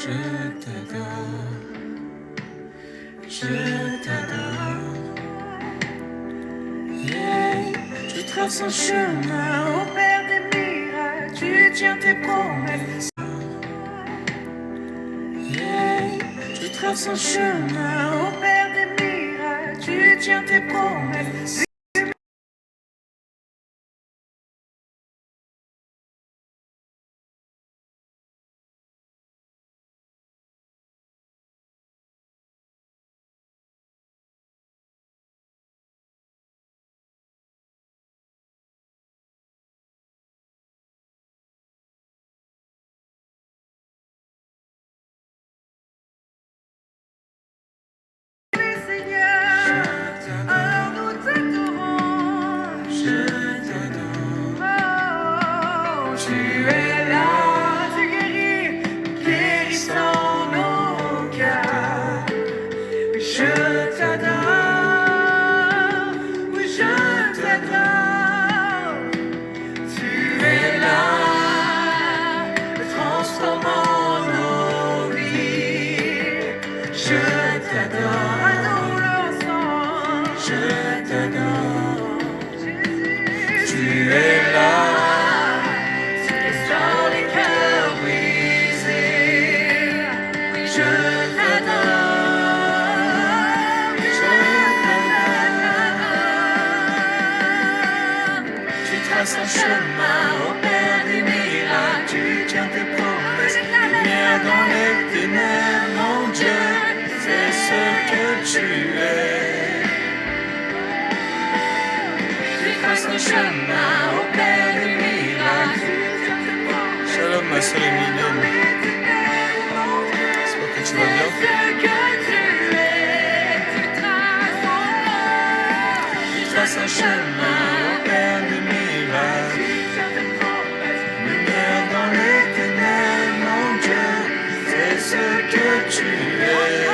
Je t'adore, je t'adore. Yeah. Tu traces un chemin au Père des miracles, tu tiens tes promesses. Yeah. Tu traces un chemin au Père des miracles, tu tiens tes promesses. Un chemin au Père des miracles, tu tiens tes promesses. Lumière dans les ténèbres, mon Dieu, c'est ce que tu es. Tu traces un chemin au Père des miracles. Shalom ma soeur Emilienne, j'espère que tu vas bien. Tu traces un chemin au Père des miracles. Lumière dans les ténèbres, mon Dieu, c'est ce que tu es.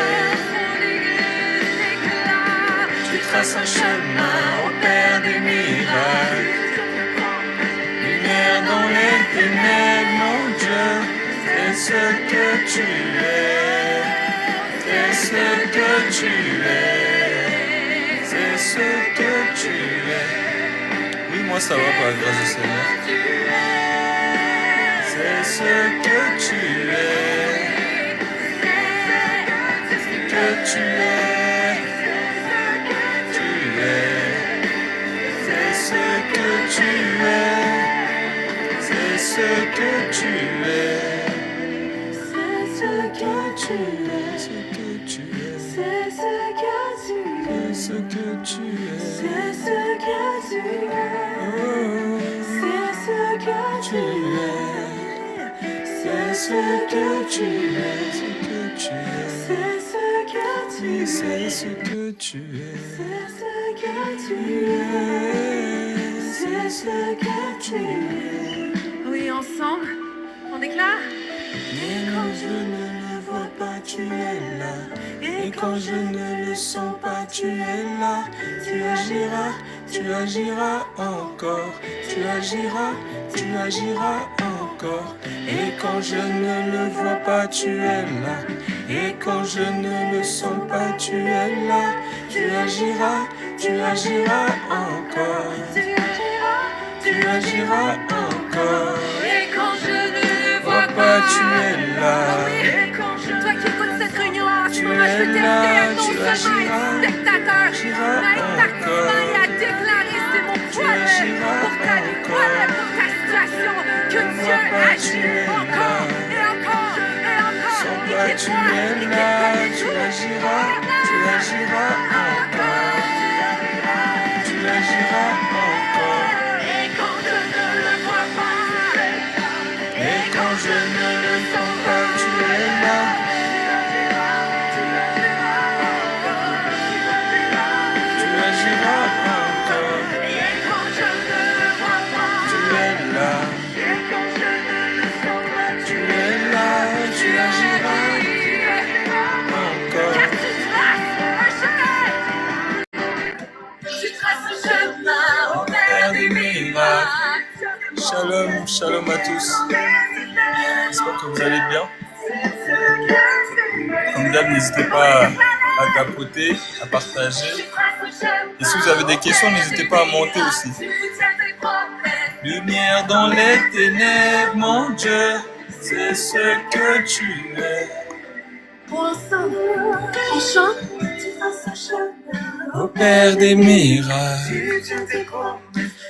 Tu traces un chemin au Père des miracles. Lumière dans les ténèbres, mon Dieu, c'est ce que tu es. C'est ce que tu es. C'est ce que tu es. Oui, moi ça va par la grâce du Seigneur. C'est ce que tu es. Que tu es. Tu es. C'est ce que tu es. C'est ce que tu es. C'est ce que tu es. Ce que tu es. C'est ce que tu es. C'est ce que tu es. C'est ce que tu es. C'est ce que tu es. C'est ce que tu es. C'est ce que tu es. C'est ce que tu es. C'est ce que tu es. C'est ce que tu es. Oui, ensemble, on déclare. Et quand je ne le vois pas, tu es là. Et quand je ne le sens pas, tu es là. Tu agiras encore. Tu agiras encore. Et quand je ne le vois pas, tu es là. Et quand je ne le sens pas, tu es là. Tu agiras encore. Tu agiras encore. Et quand je ne le vois Papa, tu es là. Toi qui écoutes cette réunion en ce moment, je veux t'inviter non seulement à être spectateur, mais à être participant et à déclarer c'est mon problème pour ta vie, problème pour ta situation, que Dieu agit encore et encore et encore. Papa, tu es là. Tu agiras encore. Tu agiras encore. Et quand je ne le vois pas, Et quand je ne le sens pas, tu es là. Tu agiras encore. et quand je ne le vois pas, Tu es là. et quand je ne le sens pas, Tu es là. Tu agiras encore. car tu traces un chemin. Tu traces un chemin au Père des miracles. Shalom à tous. J'espère que vous allez bien. Comme d'hab, n'hésitez pas à tapoter, à partager. Et si vous avez des questions, n'hésitez pas à monter aussi. Lumière dans les ténèbres, mon Dieu, c'est ce que tu es. On chante. Ô Père des miracles,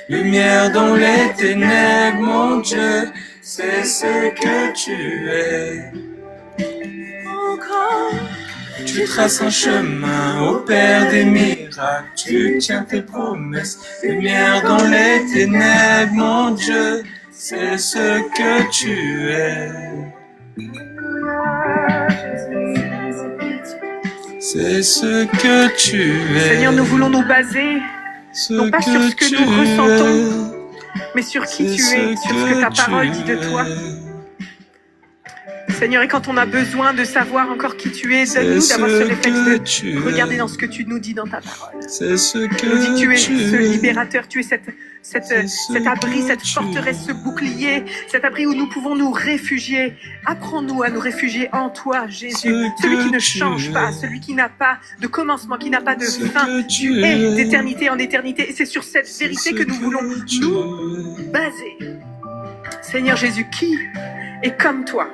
lumière dans les ténèbres, mon Dieu, c'est ce que tu es. Tu traces un chemin, ô Père des miracles, tu tiens tes promesses. Lumière dans les ténèbres, mon Dieu, c'est ce que tu es. C'est ce que tu es. Seigneur, nous voulons nous baser, non pas sur ce que nous ressentons, mais sur qui tu es, sur ce que ta parole dit de toi. Seigneur, et quand on a besoin de savoir encore qui tu es, donne-nous d'avoir ce réflexe de regarder dans ce que tu nous dis dans ta parole. C'est ce que Tu nous dis que tu es tu ce es. libérateur, tu es cet abri, cette forteresse, ce bouclier, cet abri où nous pouvons nous réfugier. Apprends-nous à nous réfugier en toi, Jésus, celui qui ne change pas, celui qui n'a pas de commencement, qui n'a pas de fin. Tu es d'éternité en éternité, et c'est sur cette vérité que nous voulons nous baser. Seigneur Jésus, qui est comme toi?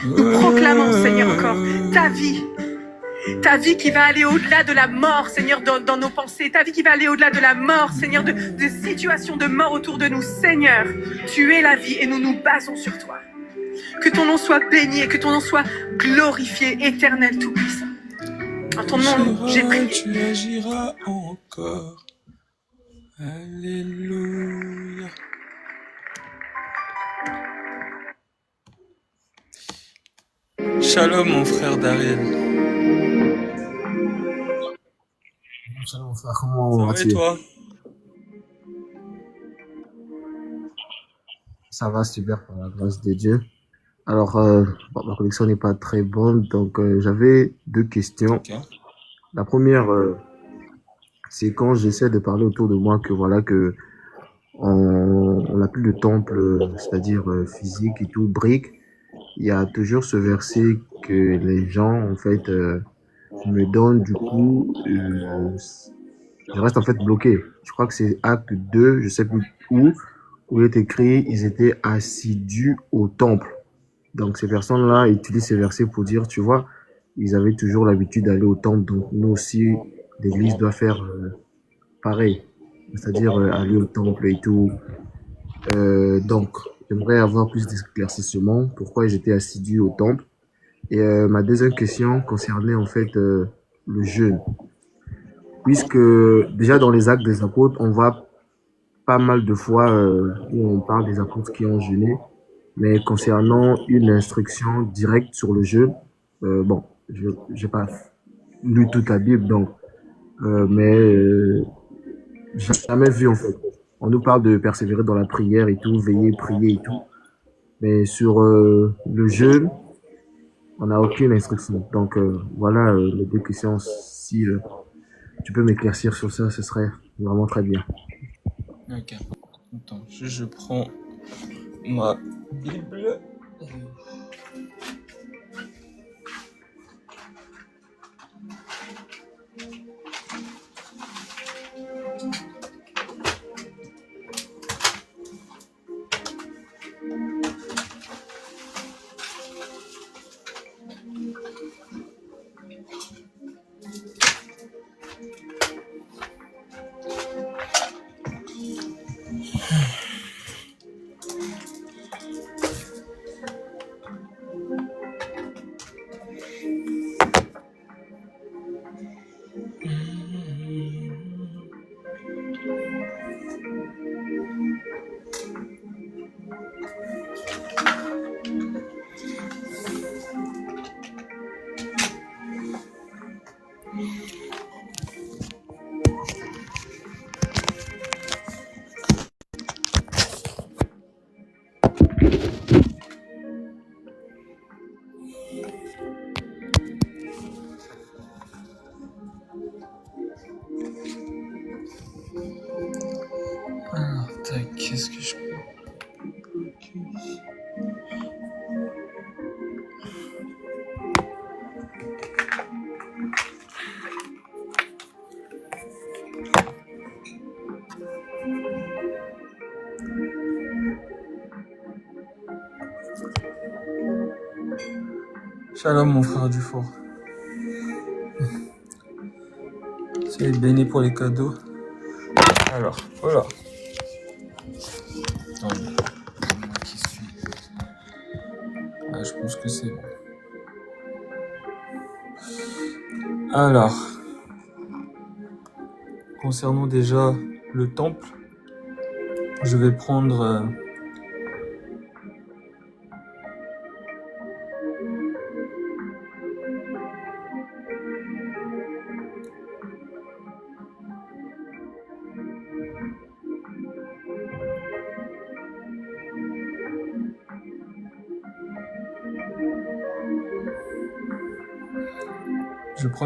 Nous proclamons, Seigneur, encore ta vie qui va aller au-delà de la mort, Seigneur, dans nos pensées, ta vie qui va aller au-delà de la mort, Seigneur, de situations de mort autour de nous. Seigneur, tu es la vie et nous nous basons sur toi. Que ton nom soit béni et que ton nom soit glorifié, éternel, tout-puissant. En ton nom, j'ai prié. Tu agiras encore. Alléluia. Shalom, mon frère Dariel. Salut mon frère, Ça comment va et vas-tu? toi? Ça va super par la grâce de Dieu. Alors, ma connexion n'est pas très bonne, donc j'avais deux questions. Ok. La première, c'est quand j'essaie de parler autour de moi que voilà que on n'a plus de temple, c'est-à-dire physique et tout, brique. Il y a toujours ce verset que les gens en fait me donnent du coup, je reste en fait bloqué. Je crois que c'est Acte 2, je sais plus où il est écrit, ils étaient assidus au temple. Donc ces personnes-là utilisent ces versets pour dire, tu vois, ils avaient toujours l'habitude d'aller au temple, donc nous aussi, l'Église doit faire pareil, c'est-à-dire aller au temple et tout. Donc, j'aimerais avoir plus d'éclaircissements, pourquoi j'étais assidu au temple. Et ma deuxième question concernait en fait le jeûne, puisque déjà dans les Actes des Apôtres, on voit pas mal de fois où on parle des apôtres qui ont jeûné, mais concernant une instruction directe sur le jeûne, bon, je j'ai pas lu toute la Bible, donc, mais j'ai jamais vu en fait. On nous parle de persévérer dans la prière et tout, veiller, prier et tout, mais sur le jeûne, on n'a aucune instruction. Donc voilà les deux questions. Si tu peux m'éclaircir sur ça, ce serait vraiment très bien. Ok. Attends, je prends ma Bible. Alors, tac, qu'est-ce que je peux bloquer ici? Shalom mon frère Dufour. Soyez béni pour les cadeaux. Alors, voilà. Attendez, moi qui suis. Ah, je pense que c'est bon. Alors, concernant déjà le temple, je vais prendre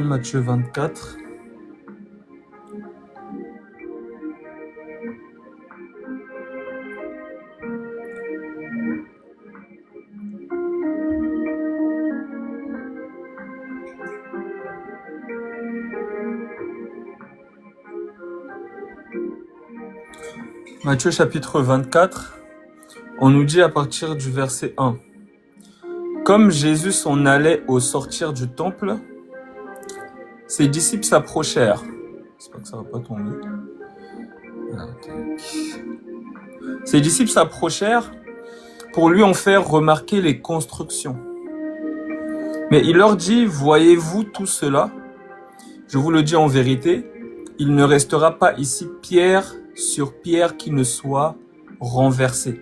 Matthieu 24. Matthieu chapitre 24, on nous dit à partir du verset 1. Comme Jésus s'en allait au sortir du temple, ses disciples s'approchèrent. J'espère que ça va pas tomber. Ses disciples s'approchèrent pour lui en faire remarquer les constructions. Mais il leur dit, voyez-vous tout cela? Je vous le dis en vérité, il ne restera pas ici pierre sur pierre qui ne soit renversée.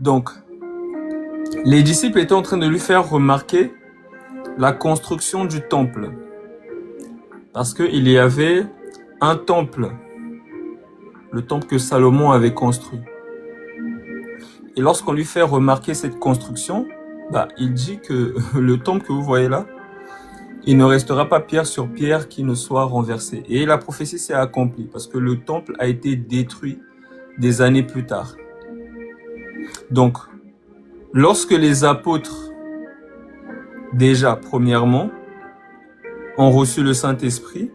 Donc, les disciples étaient en train de lui faire remarquer la construction du temple. Parce qu'il y avait un temple, le temple que Salomon avait construit. Et lorsqu'on lui fait remarquer cette construction, il dit que le temple que vous voyez là, il ne restera pas pierre sur pierre qui ne soit renversée. Et la prophétie s'est accomplie parce que le temple a été détruit des années plus tard. Donc, lorsque les apôtres, déjà, premièrement, ont reçu le Saint-Esprit,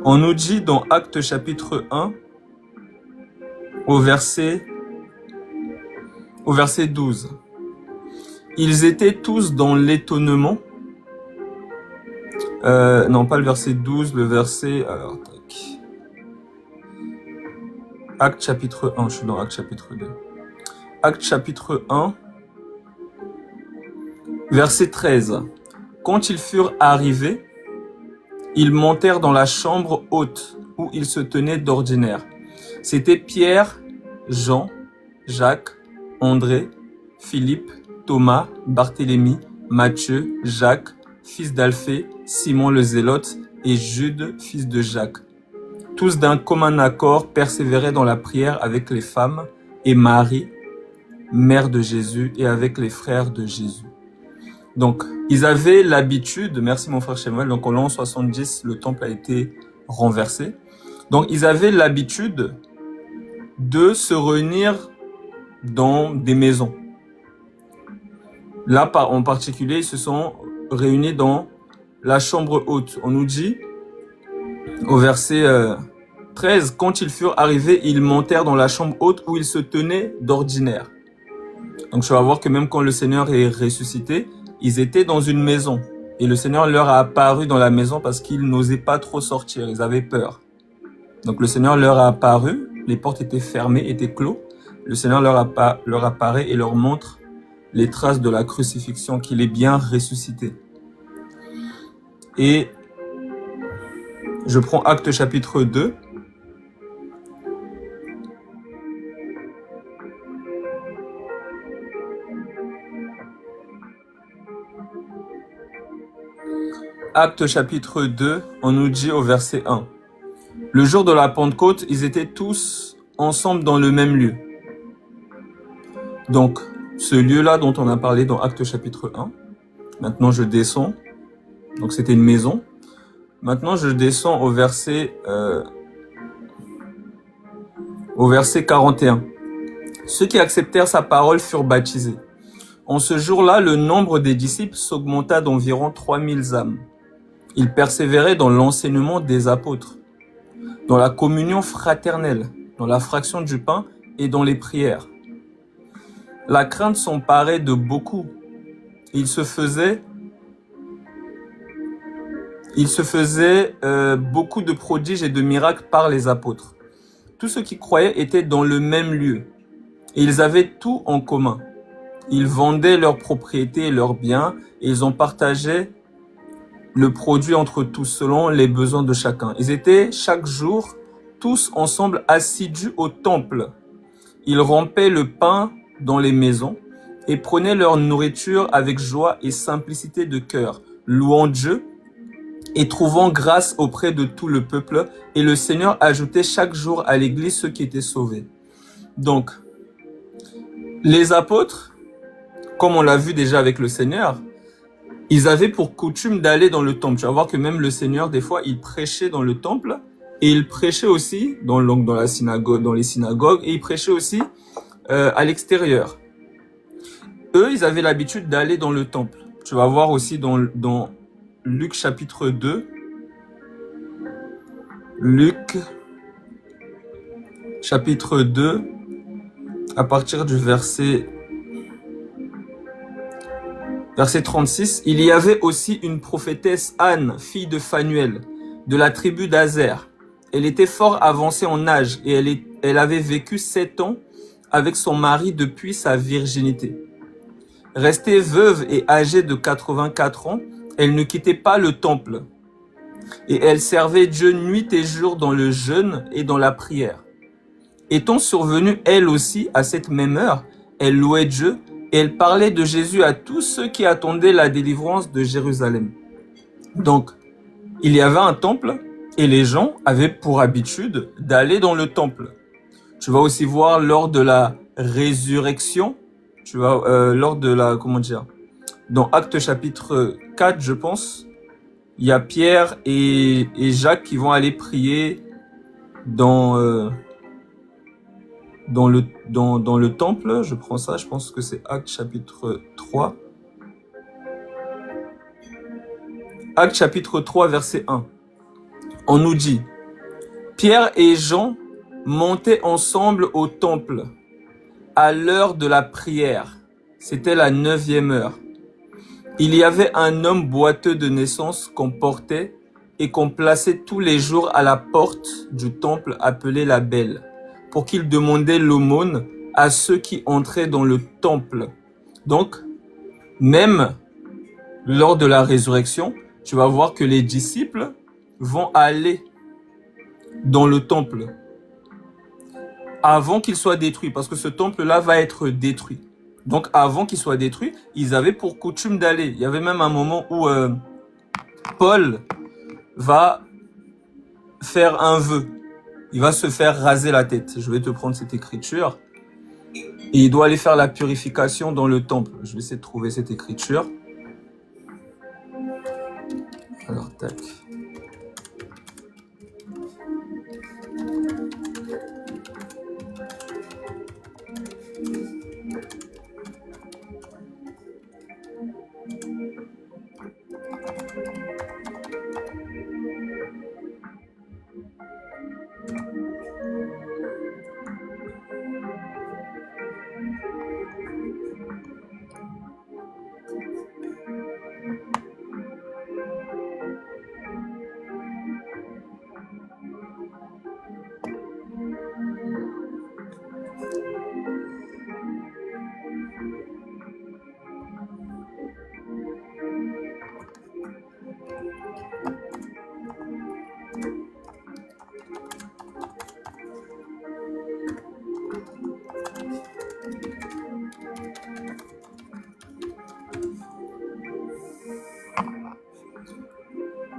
on nous dit dans Actes chapitre 1, au verset 12, ils étaient tous dans l'étonnement. Non, pas le verset 12, le verset... Alors, tac. Actes chapitre 1, je suis dans Actes chapitre 2. Actes chapitre 1, verset 13. Quand ils furent arrivés, ils montèrent dans la chambre haute où ils se tenaient d'ordinaire. C'était Pierre, Jean, Jacques, André, Philippe, Thomas, Barthélemy, Matthieu, Jacques, fils d'Alphée, Simon le Zélote et Jude, fils de Jacques. Tous d'un commun accord persévéraient dans la prière avec les femmes et Marie, mère de Jésus, et avec les frères de Jésus. Donc, ils avaient l'habitude, merci mon frère Shemuel, donc en l'an 70, le temple a été renversé. Donc, ils avaient l'habitude de se réunir dans des maisons. Là, en particulier, ils se sont réunis dans la chambre haute. On nous dit, au verset 13, quand ils furent arrivés, ils montèrent dans la chambre haute où ils se tenaient d'ordinaire. Donc, tu vas voir que même quand le Seigneur est ressuscité, ils étaient dans une maison. Et le Seigneur leur a apparu dans la maison parce qu'ils n'osaient pas trop sortir. Ils avaient peur. Donc, le Seigneur leur a apparu. Les portes étaient fermées, étaient clos. Le Seigneur leur apparaît et leur montre les traces de la crucifixion, qu'il est bien ressuscité. Et je prends Actes chapitre 2. Actes chapitre 2, on nous dit au verset 1. Le jour de la Pentecôte, ils étaient tous ensemble dans le même lieu. Donc, ce lieu-là dont on a parlé dans Actes chapitre 1, maintenant je descends, donc c'était une maison. Maintenant je descends au verset 41. Ceux qui acceptèrent sa parole furent baptisés. En ce jour-là, le nombre des disciples s'augmenta d'environ 3000 âmes. Ils persévéraient dans l'enseignement des apôtres, dans la communion fraternelle, dans la fraction du pain et dans les prières. la crainte s'emparait de beaucoup. Il se faisait beaucoup de prodiges et de miracles par les apôtres. Tous ceux qui croyaient étaient dans le même lieu. Et ils avaient tout en commun. Ils vendaient leurs propriétés et leurs biens et ils en partageaient le produit entre tous selon les besoins de chacun. Ils étaient chaque jour tous ensemble assidus au temple. Ils rompaient le pain dans les maisons et prenaient leur nourriture avec joie et simplicité de cœur, louant Dieu et trouvant grâce auprès de tout le peuple. Et le Seigneur ajoutait chaque jour à l'église ceux qui étaient sauvés. Donc, les apôtres, comme on l'a vu déjà avec le Seigneur, ils avaient pour coutume d'aller dans le temple. Tu vas voir que même le Seigneur, des fois, il prêchait dans le temple et il prêchait aussi dans la synagogue, dans les synagogues, et il prêchait aussi à l'extérieur. Eux, ils avaient l'habitude d'aller dans le temple. Tu vas voir aussi dans Luc chapitre 2. Luc chapitre 2, à partir du verset 36, il y avait aussi une prophétesse Anne, fille de Phanuel, de la tribu d'Azer. Elle était fort avancée en âge et elle avait vécu 7 ans avec son mari depuis sa virginité. Restée veuve et âgée de 84 ans, elle ne quittait pas le temple. Et elle servait Dieu nuit et jour dans le jeûne et dans la prière. Étant survenue elle aussi à cette même heure, elle louait Dieu et elle parlait de Jésus à tous ceux qui attendaient la délivrance de Jérusalem. Donc, il y avait un temple et les gens avaient pour habitude d'aller dans le temple. Tu vas aussi voir lors de la résurrection, lors de la, dans Actes chapitre 4, je pense, il y a Pierre et Jacques qui vont aller prier dans le temple. Je prends ça, je pense que c'est Actes chapitre 3. Actes chapitre 3, verset 1. On nous dit, Pierre et Jean montaient ensemble au temple à l'heure de la prière. C'était la 9e heure. Il y avait un homme boiteux de naissance qu'on portait et qu'on plaçait tous les jours à la porte du temple appelé la Belle, pour qu'il demandait l'aumône à ceux qui entraient dans le temple. Donc, même lors de la résurrection, tu vas voir que les disciples vont aller dans le temple avant qu'il soit détruit, parce que ce temple-là va être détruit. Donc, avant qu'il soit détruit, ils avaient pour coutume d'aller. Il y avait même un moment où Paul va faire un vœu. Il va se faire raser la tête. Je vais te prendre cette écriture. Et il doit aller faire la purification dans le temple. Je vais essayer de trouver cette écriture. Alors, tac.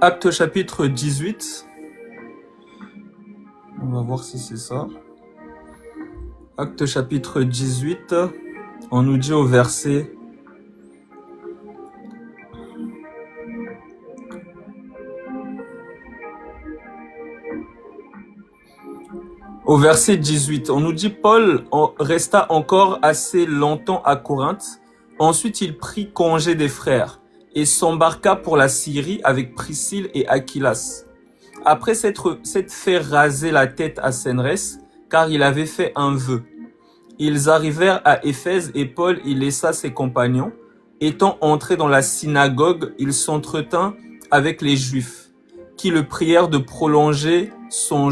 Actes chapitre 18. On va voir si c'est ça. Actes chapitre 18. On nous dit au verset Au verset 18, on nous dit Paul resta encore assez longtemps à Corinthe. Ensuite, il prit congé des frères et s'embarqua pour la Syrie avec Priscille et Aquilas. Après s'être fait raser la tête à Cénrès, car il avait fait un vœu. ils arrivèrent à Éphèse et Paul y laissa ses compagnons. Étant entré dans la synagogue, il s'entretint avec les Juifs, qui le prièrent de prolonger son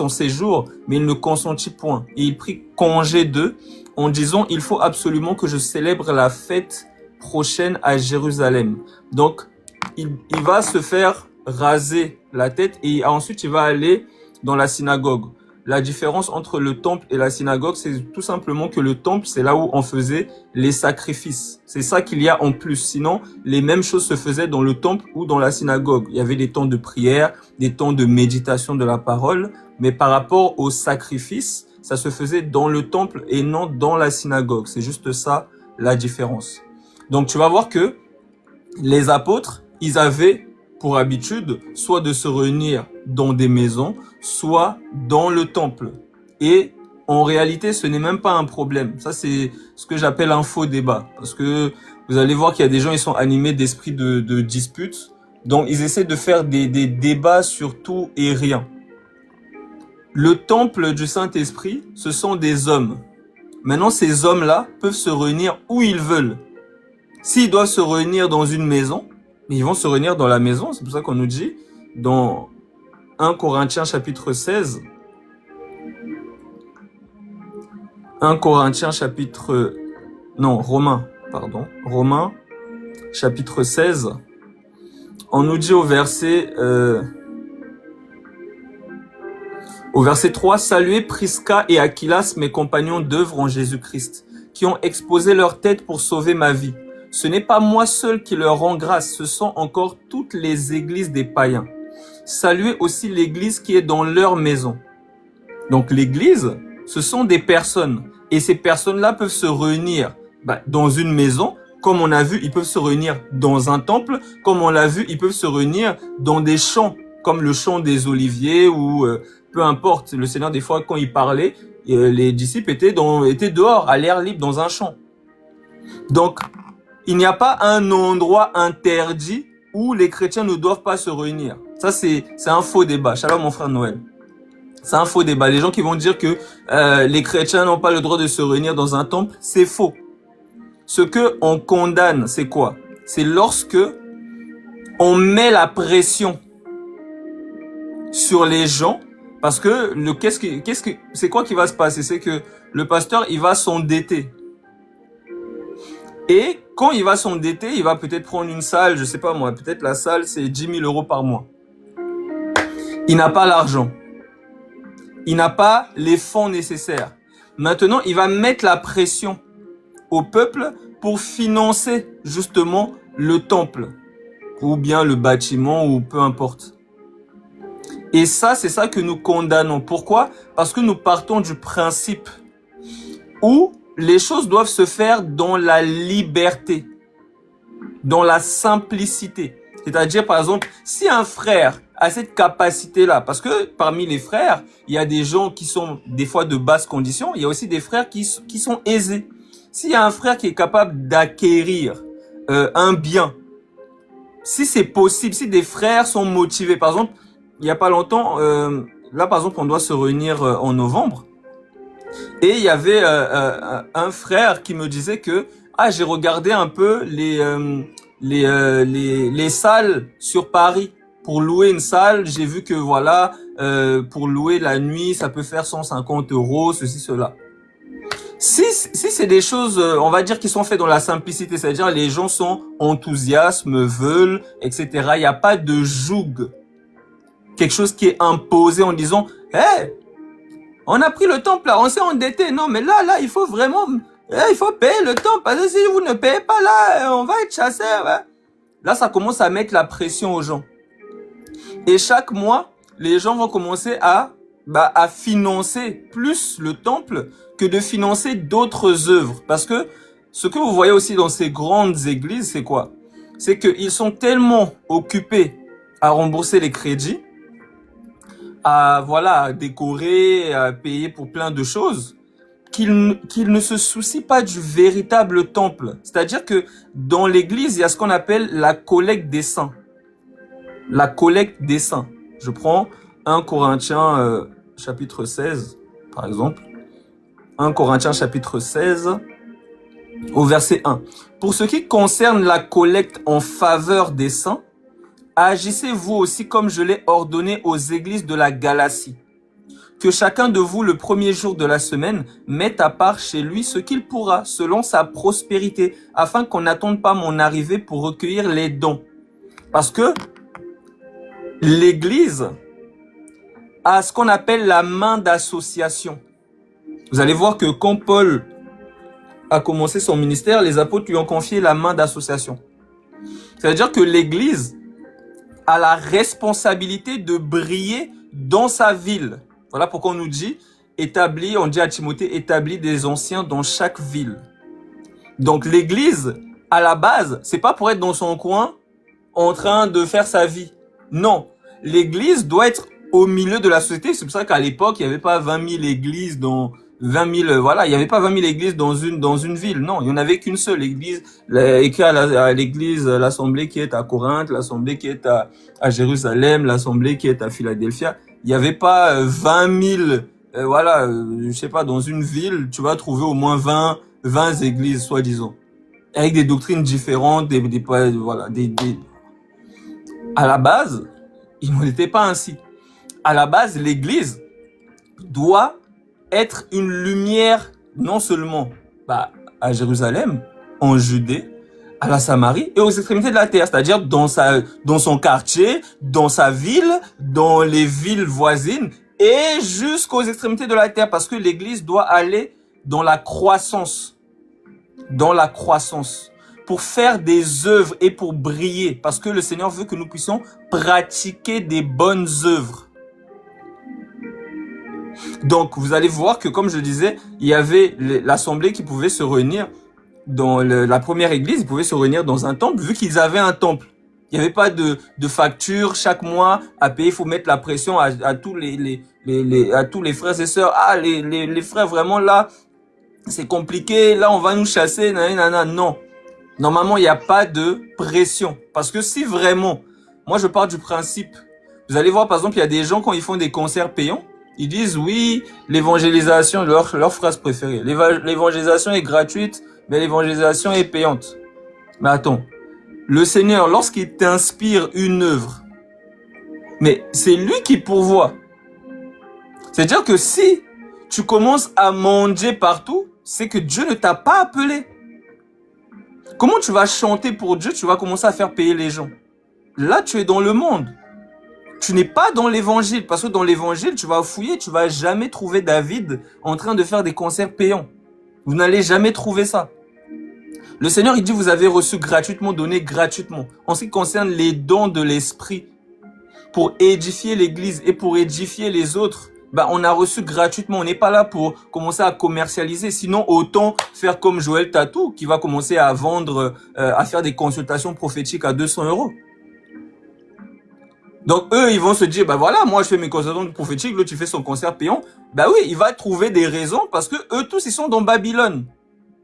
séjour, mais il ne consentit point. Et il prit congé d'eux en disant, il faut absolument que je célèbre la fête prochaine à Jérusalem. Donc, il va se faire raser la tête et ensuite il va aller dans la synagogue. La différence entre le temple et la synagogue, c'est tout simplement que le temple, c'est là où on faisait les sacrifices. C'est ça qu'il y a en plus. Sinon, les mêmes choses se faisaient dans le temple ou dans la synagogue. Il y avait des temps de prière, des temps de méditation de la parole, mais par rapport au sacrifice, ça se faisait dans le temple et non dans la synagogue. C'est juste ça la différence. Donc, tu vas voir que les apôtres, ils avaient pour habitude soit de se réunir dans des maisons, soit dans le temple. Et en réalité, ce n'est même pas un problème. Ça, c'est ce que j'appelle un faux débat. Parce que vous allez voir qu'il y a des gens, ils sont animés d'esprit de dispute. Donc, ils essaient de faire des débats sur tout et rien. Le temple du Saint-Esprit, ce sont des hommes. Maintenant, ces hommes-là peuvent se réunir où ils veulent. S'ils doivent se réunir dans une maison, ils vont se réunir dans la maison. C'est pour ça qu'on nous dit dans 1 Corinthiens chapitre 16. 1 Corinthiens chapitre... Non, Romains, pardon. Romains chapitre 16. On nous dit au verset 3, « Saluez Prisca et Aquilas, mes compagnons d'œuvre en Jésus-Christ, qui ont exposé leur tête pour sauver ma vie. Ce n'est pas moi seul qui leur rend grâce, ce sont encore toutes les églises des païens. Saluez aussi l'église qui est dans leur maison. » Donc l'église, ce sont des personnes. Et ces personnes-là peuvent se réunir dans une maison. Comme on a vu, ils peuvent se réunir dans un temple. Comme on l'a vu, ils peuvent se réunir dans des champs, comme le champ des Oliviers ou peu importe. Le Seigneur, des fois, quand il parlait, les disciples étaient dehors, à l'air libre, dans un champ. Donc, il n'y a pas un endroit interdit où les chrétiens ne doivent pas se réunir. Ça, c'est un faux débat. Shalom, mon frère Noël. C'est un faux débat. Les gens qui vont dire que les chrétiens n'ont pas le droit de se réunir dans un temple, c'est faux. Ce que on condamne, c'est quoi? C'est lorsque on met la pression sur les gens, parce que c'est quoi qui va se passer? C'est que le pasteur, il va s'endetter. Et quand il va s'endetter, il va peut-être prendre une salle, je sais pas moi, peut-être la salle, c'est 10 000 euros par mois. Il n'a pas l'argent. Il n'a pas les fonds nécessaires. Maintenant, il va mettre la pression au peuple pour financer justement le temple ou bien le bâtiment ou peu importe. Et ça, c'est ça que nous condamnons. Pourquoi? Parce que nous partons du principe où les choses doivent se faire dans la liberté, dans la simplicité. C'est-à-dire, par exemple, si un frère a cette capacité-là, parce que parmi les frères, il y a des gens qui sont des fois de basses conditions, il y a aussi des frères qui sont aisés. S'il y a un frère qui est capable d'acquérir un bien, si c'est possible, si des frères sont motivés, par exemple, il n'y a pas longtemps, là par exemple, on doit se réunir en novembre, et il y avait un frère qui me disait que j'ai regardé un peu les salles sur Paris. Pour louer une salle, j'ai vu que voilà, pour louer la nuit, ça peut faire 150 euros, ceci, cela. Si c'est des choses, on va dire, qui sont faites dans la simplicité, c'est-à-dire les gens sont enthousiastes, veulent, etc. Il n'y a pas de joug, quelque chose qui est imposé en disant, hey, on a pris le temple là, on s'est endetté. Non, mais là, il faut vraiment, il faut payer le temple, parce que si vous ne payez pas là, on va être chassé. Ouais. Là, ça commence à mettre la pression aux gens. Et chaque mois, les gens vont commencer à financer plus le temple que de financer d'autres œuvres. Parce que ce que vous voyez aussi dans ces grandes églises, c'est quoi? C'est qu'ils sont tellement occupés à rembourser les crédits, à décorer, à payer pour plein de choses, qu'ils ne se soucient pas du véritable temple. C'est-à-dire que dans l'église, il y a ce qu'on appelle la collecte des saints. La collecte des saints. Je prends 1 Corinthiens chapitre 16, par exemple. 1 Corinthiens chapitre 16, au verset 1. Pour ce qui concerne la collecte en faveur des saints, agissez vous aussi comme je l'ai ordonné aux églises de la Galatie. Que chacun de vous, le premier jour de la semaine, mette à part chez lui ce qu'il pourra, selon sa prospérité, afin qu'on n'attende pas mon arrivée pour recueillir les dons. Parce que l'Église a ce qu'on appelle la main d'association. Vous allez voir que quand Paul a commencé son ministère, les apôtres lui ont confié la main d'association. C'est-à-dire que l'Église a la responsabilité de briller dans sa ville. Voilà pourquoi on nous dit, on dit à Timothée, établis des anciens dans chaque ville. Donc l'Église, à la base, c'est pas pour être dans son coin, en train de faire sa vie. Non, l'Église doit être au milieu de la société. C'est pour ça qu'à l'époque, il n'y avait pas 20 000 églises dans 20 000, voilà, il n'y avait pas 20 000 églises dans une ville. Non, il n'y en avait qu'une seule église, écrit à l'église, l'assemblée qui est à Corinthe, l'assemblée qui est à Jérusalem, l'assemblée qui est à Philadelphia. Il n'y avait pas 20 000, je sais pas, dans une ville, tu vas trouver au moins 20 églises, soi-disant. Avec des doctrines différentes, à la base, il n'en était pas ainsi. À la base, l'Église doit être une lumière, non seulement à Jérusalem, en Judée, à la Samarie et aux extrémités de la terre, c'est-à-dire dans son quartier, dans sa ville, dans les villes voisines et jusqu'aux extrémités de la terre, parce que l'Église doit aller dans la croissance, pour faire des œuvres et pour briller, parce que le Seigneur veut que nous puissions pratiquer des bonnes œuvres. Donc, vous allez voir que, comme je disais, il y avait l'assemblée qui pouvait se réunir dans la première église, ils pouvaient se réunir dans un temple, vu qu'ils avaient un temple. Il n'y avait pas de facture chaque mois à payer. Il faut mettre la pression à tous les frères et sœurs. Ah, les frères, vraiment, là, c'est compliqué. Là, on va nous chasser. Nanana. Non. Normalement, il n'y a pas de pression. Parce que si vraiment, moi, je pars du principe, vous allez voir, par exemple, il y a des gens, quand ils font des concerts payants, ils disent, oui, l'évangélisation, leur phrase préférée. L'évangélisation est gratuite, mais l'évangélisation est payante. Mais attends, le Seigneur, lorsqu'il t'inspire une œuvre, mais c'est lui qui pourvoit. C'est-à-dire que si tu commences à manger partout, c'est que Dieu ne t'a pas appelé. Comment tu vas chanter pour Dieu? Tu vas commencer à faire payer les gens. Là, tu es dans le monde. Tu n'es pas dans l'évangile, parce que dans l'évangile, tu vas fouiller, tu vas jamais trouver David en train de faire des concerts payants. Vous n'allez jamais trouver ça. Le Seigneur, il dit, vous avez reçu gratuitement, donné gratuitement. En ce qui concerne les dons de l'Esprit, pour édifier l'Église et pour édifier les autres, on a reçu gratuitement. On n'est pas là pour commencer à commercialiser. Sinon, autant faire comme Joël Tatou, qui va commencer à vendre, à faire des consultations prophétiques à 200 €. Donc, eux, ils vont se dire, voilà, moi, je fais mes consultations prophétiques, l'autre, tu fais son concert payant. Oui, il va trouver des raisons parce que eux tous, ils sont dans Babylone.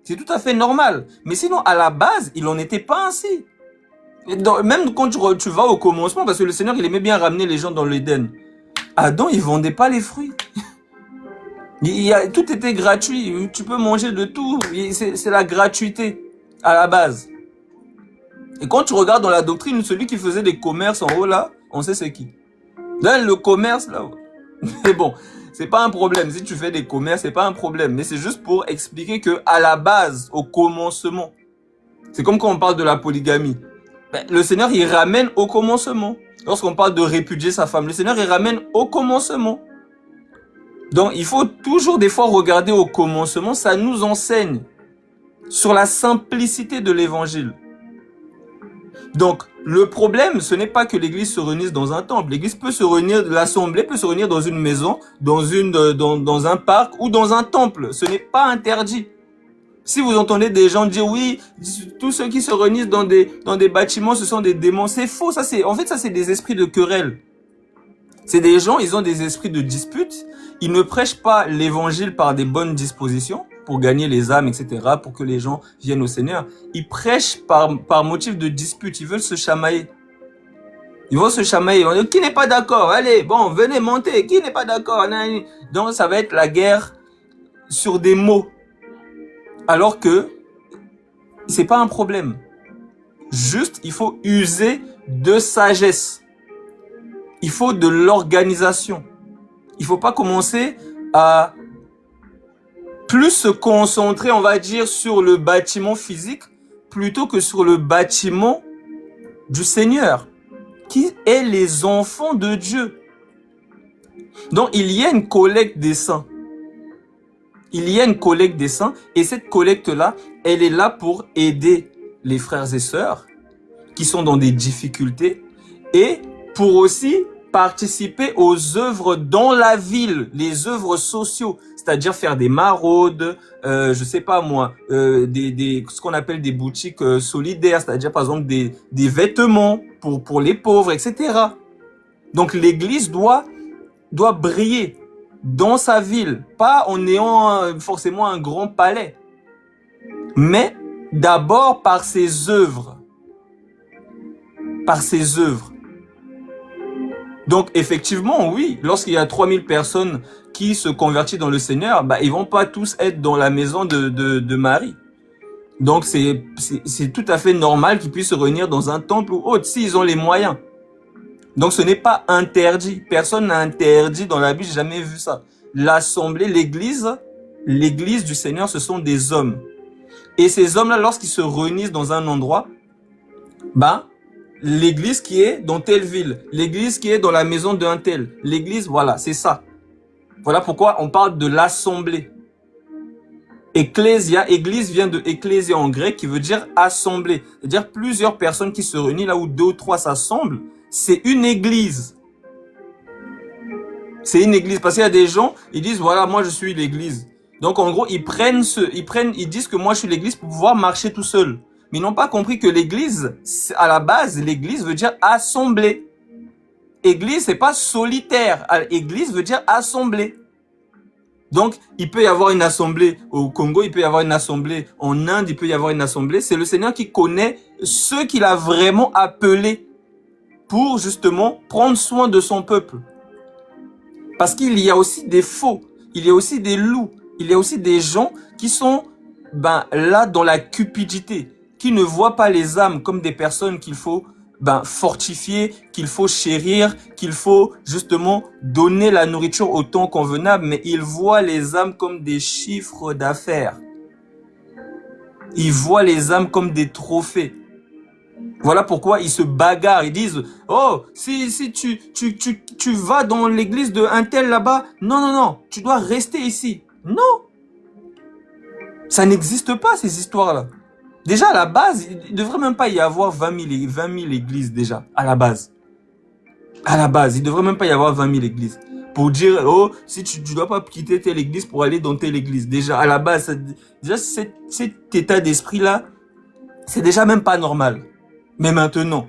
C'est tout à fait normal. Mais sinon, à la base, il n'en était pas ainsi. Et même quand tu vas au commencement, parce que le Seigneur, il aimait bien ramener les gens dans l'Éden. Adam, il vendait pas les fruits. Tout était gratuit. Tu peux manger de tout. C'est la gratuité à la base. Et quand tu regardes dans la doctrine, celui qui faisait des commerces en haut là, on sait c'est qui. Là, le commerce là. Mais bon, c'est pas un problème. Si tu fais des commerces, c'est pas un problème. Mais c'est juste pour expliquer que à la base, au commencement, c'est comme quand on parle de la polygamie. Le Seigneur, il ramène au commencement. Lorsqu'on parle de répudier sa femme, le Seigneur, il ramène au commencement. Donc, il faut toujours des fois regarder au commencement. Ça nous enseigne sur la simplicité de l'évangile. Donc, le problème, ce n'est pas que l'église se réunisse dans un temple. L'église peut se réunir, l'assemblée peut se réunir dans une maison, dans un parc ou dans un temple. Ce n'est pas interdit. Si vous entendez des gens dire oui, tous ceux qui se réunissent dans des bâtiments, ce sont des démons, c'est faux. Ça c'est des esprits de querelle. C'est des gens, ils ont des esprits de dispute. Ils ne prêchent pas l'évangile par des bonnes dispositions pour gagner les âmes, etc., pour que les gens viennent au Seigneur. Ils prêchent par motif de dispute. Ils veulent se chamailler. Ils vont se chamailler. Ils vont dire, qui n'est pas d'accord? Allez, bon, venez monter. Qui n'est pas d'accord? Donc, ça va être la guerre sur des mots, alors que c'est pas un problème. Juste, il faut user de sagesse. Il faut de l'organisation. Il faut pas commencer à plus se concentrer, on va dire, sur le bâtiment physique plutôt que sur le bâtiment du Seigneur, qui est les enfants de Dieu. Donc, il y a une collecte des saints. Il y a une collecte des saints et cette collecte-là, elle est là pour aider les frères et sœurs qui sont dans des difficultés et pour aussi participer aux œuvres dans la ville, les œuvres sociaux, c'est-à-dire faire des maraudes, je sais pas moi, ce qu'on appelle des boutiques solidaires, c'est-à-dire par exemple des vêtements pour les pauvres, etc. Donc l'église doit briller dans sa ville, pas en ayant forcément un grand palais, mais d'abord par ses œuvres. Par ses œuvres. Donc effectivement, oui, lorsqu'il y a 3000 personnes qui se convertissent dans le Seigneur, bah, ils vont pas tous être dans la maison de Marie. Donc c'est tout à fait normal qu'ils puissent se réunir dans un temple ou autre, s'ils ont les moyens. Donc ce n'est pas interdit. Personne n'a interdit dans la Bible, j'ai jamais vu ça. L'assemblée, l'église du Seigneur, ce sont des hommes. Et ces hommes-là, lorsqu'ils se réunissent dans un endroit, bah, l'église qui est dans telle ville, l'église qui est dans la maison d'un tel, l'église, voilà, c'est ça. Voilà pourquoi on parle de l'assemblée. Ecclésia, église vient de ecclésia en grec qui veut dire assemblée. C'est-à-dire plusieurs personnes qui se réunissent là où 2 ou 3 s'assemblent. C'est une église. C'est une église. Parce qu'il y a des gens, ils disent, voilà, moi je suis l'église. Donc en gros, ils disent que moi je suis l'église pour pouvoir marcher tout seul. Mais ils n'ont pas compris que l'église, à la base, l'église veut dire assemblée. Église, c'est pas solitaire. Église veut dire assemblée. Donc, il peut y avoir une assemblée au Congo, il peut y avoir une assemblée en Inde, il peut y avoir une assemblée. C'est le Seigneur qui connaît ceux qu'il a vraiment appelés pour justement prendre soin de son peuple. Parce qu'il y a aussi des faux, il y a aussi des loups, il y a aussi des gens qui sont là dans la cupidité, qui ne voient pas les âmes comme des personnes qu'il faut fortifier, qu'il faut chérir, qu'il faut justement donner la nourriture au temps convenable, mais ils voient les âmes comme des chiffres d'affaires. Ils voient les âmes comme des trophées. Voilà pourquoi ils se bagarrent. Ils disent, oh, si tu vas dans l'église de un tel là-bas, non, tu dois rester ici. Non. Ça n'existe pas, ces histoires-là. Déjà, à la base, il ne devrait même pas y avoir 20 000 églises déjà, à la base. À la base, il ne devrait même pas y avoir 20 000 églises. Pour dire, oh, si tu ne dois pas quitter telle église pour aller dans telle église. Déjà, à la base, déjà cet état d'esprit-là, c'est déjà même pas normal. Mais maintenant,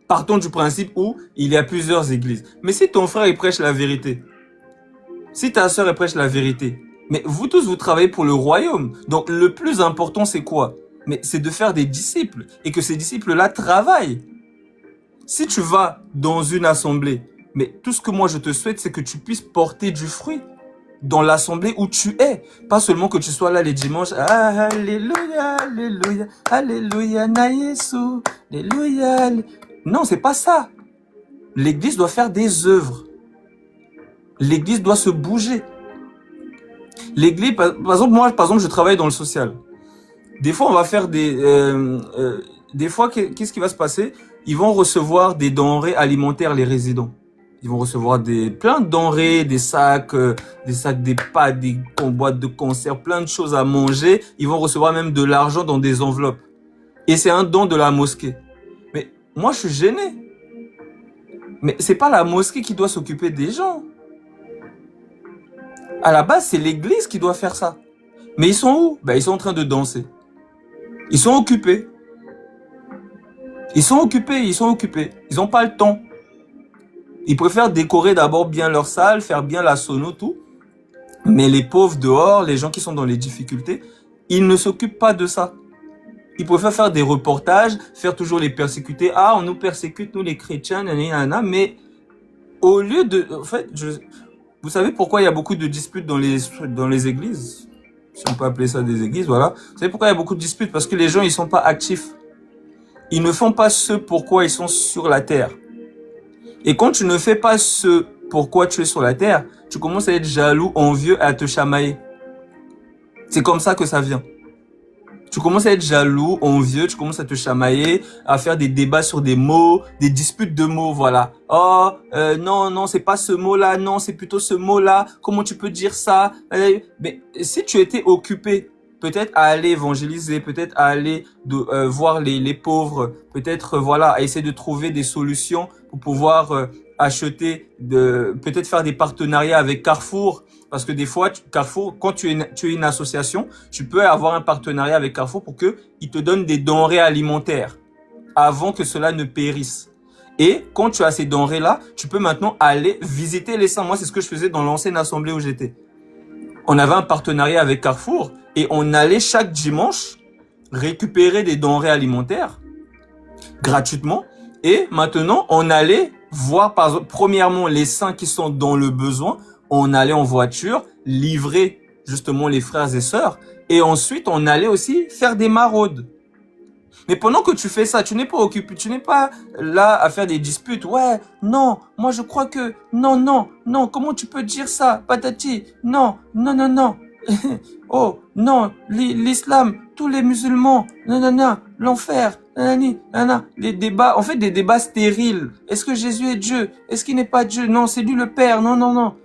partons du principe où il y a plusieurs églises. Mais si ton frère, il prêche la vérité, si ta sœur, elle prêche la vérité, mais vous tous, vous travaillez pour le royaume. Donc, le plus important, c'est quoi? Mais c'est de faire des disciples et que ces disciples-là travaillent. Si tu vas dans une assemblée, mais tout ce que moi je te souhaite, c'est que tu puisses porter du fruit dans l'assemblée où tu es. Pas seulement que tu sois là les dimanches. Ah, alléluia, alléluia, alléluia, na Yesu, alléluia. Non, c'est pas ça. L'église doit faire des œuvres. L'église doit se bouger. L'église, par exemple, moi, je travaille dans le social. Des fois, on va faire des fois, qu'est-ce qui va se passer? Ils vont recevoir des denrées alimentaires, les résidents. Ils vont recevoir plein de denrées, des sacs, des pâtes, des boîtes de conserve, plein de choses à manger. Ils vont recevoir même de l'argent dans des enveloppes. Et c'est un don de la mosquée. Mais moi, je suis gêné. Mais c'est pas la mosquée qui doit s'occuper des gens. À la base, c'est l'église qui doit faire ça. Mais ils sont où? Ils sont en train de danser. Ils sont occupés. Ils sont occupés. Ils n'ont pas le temps. Ils préfèrent décorer d'abord bien leur salle, faire bien la sono, tout. Mais les pauvres dehors, les gens qui sont dans les difficultés, ils ne s'occupent pas de ça. Ils préfèrent faire des reportages, faire toujours les persécuter. Ah, on nous persécute, nous les chrétiens, nanana. Mais au lieu de... En fait, vous savez pourquoi il y a beaucoup de disputes dans les églises? si on peut appeler ça des églises, voilà. Vous savez pourquoi il y a beaucoup de disputes? Parce que les gens, ils sont pas actifs. Ils ne font pas ce pourquoi ils sont sur la terre. Et quand tu ne fais pas ce pourquoi tu es sur la terre, tu commences à être jaloux, envieux, à te chamailler. C'est comme ça que ça vient. Tu commences à être jaloux, envieux, tu commences à te chamailler, à faire des débats sur des mots, des disputes de mots, voilà. Oh, non, c'est pas ce mot-là, non, c'est plutôt ce mot-là. Comment tu peux dire ça? Mais si tu étais occupé, peut-être à aller évangéliser, peut-être à aller voir les pauvres, peut-être voilà, à essayer de trouver des solutions pour pouvoir acheter, peut-être faire des partenariats avec Carrefour. Parce que des fois, Carrefour, quand tu es une association, tu peux avoir un partenariat avec Carrefour pour qu'ils te donnent des denrées alimentaires avant que cela ne périsse. Et quand tu as ces denrées-là, tu peux maintenant aller visiter les saints. Moi, c'est ce que je faisais dans l'ancienne assemblée où j'étais. On avait un partenariat avec Carrefour et on allait chaque dimanche récupérer des denrées alimentaires gratuitement. Et maintenant, on allait voir, par exemple, premièrement, les saints qui sont dans le besoin. On allait en voiture livrer justement les frères et sœurs. Et ensuite, on allait aussi faire des maraudes. Mais pendant que tu fais ça, tu n'es pas occupé, tu n'es pas là à faire des disputes. Ouais, non, moi je crois que... Non, comment tu peux dire ça? Patati, non. Oh, non, l'islam, tous les musulmans, l'enfer, les débats, en fait des débats stériles. Est-ce que Jésus est Dieu? Est-ce qu'il n'est pas Dieu? Non, c'est lui le Père, non.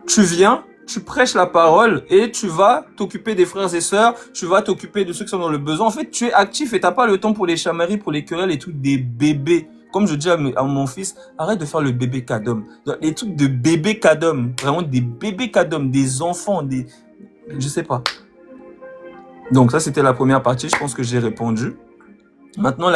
Tu viens, tu prêches la parole et tu vas t'occuper des frères et sœurs, tu vas t'occuper de ceux qui sont dans le besoin. En fait, tu es actif et t'as pas le temps pour les chamailleries, pour les querelles et trucs des bébés. Comme je dis à mon fils, arrête de faire le bébé cadom. Les trucs de bébé cadom, vraiment des bébés cadom, des enfants, je sais pas. Donc ça, c'était la première partie. Je pense que j'ai répondu. Maintenant,